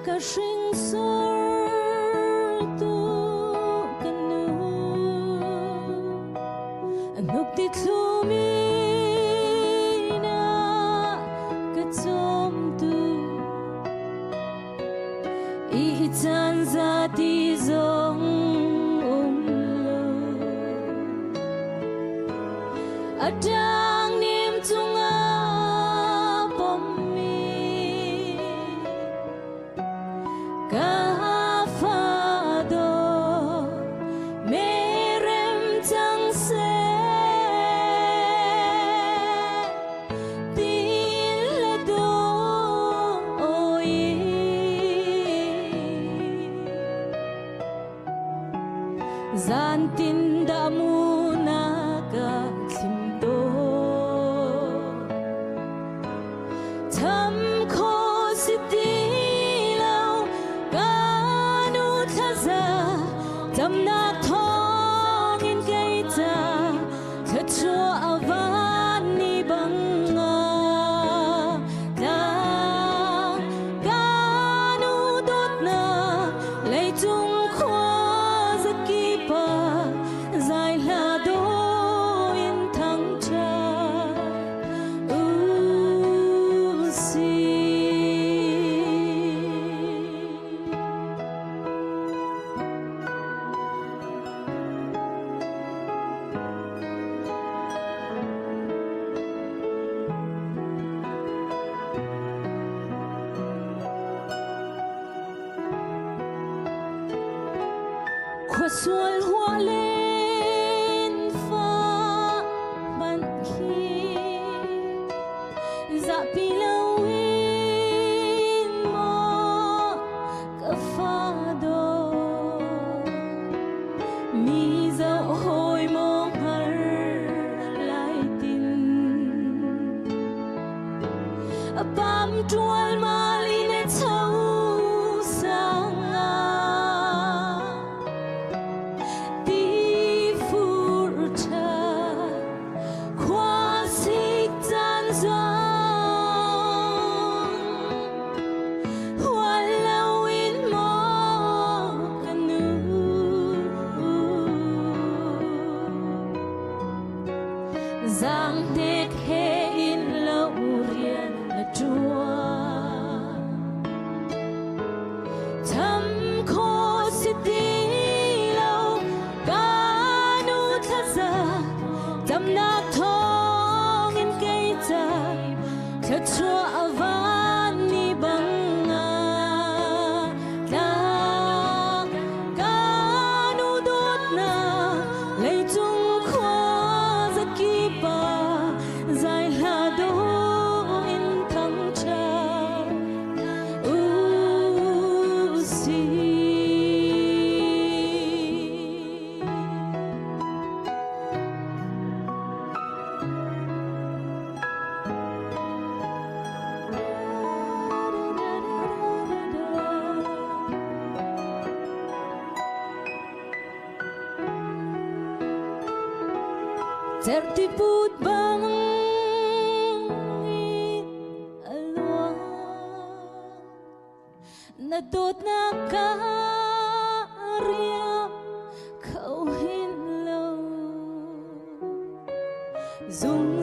cả sinh sôi tu canu nục ti thu mi na cả chom tu i chan za ti zong lo adang nim tunga pom mi ka fa do merem chang se tin la do oi zan tin da mu na ka sim do tham kho si ti lao ka nu tha za tam na thong in kai ta tha cho avan ni bang a da ka nu dot na lei chung khwa za ki pa zai la do in thang cha si khoa xuân hoa lên pha ban khi dạ pi lâu in mo cả pha do mi dạo hồi mong har lại tin bám trual ma li ne chau sang giang đét he in lâu riêng là chúa thầm khó si tí lâu ca nu tha za tâm na thong in cây ta thật chúa avan ni bang a da ca nu đốt na lấy chung khoa za ki pa zai la do in thang cha si tertiput bang in alwa na dot na ka riam khâu hin lâu dung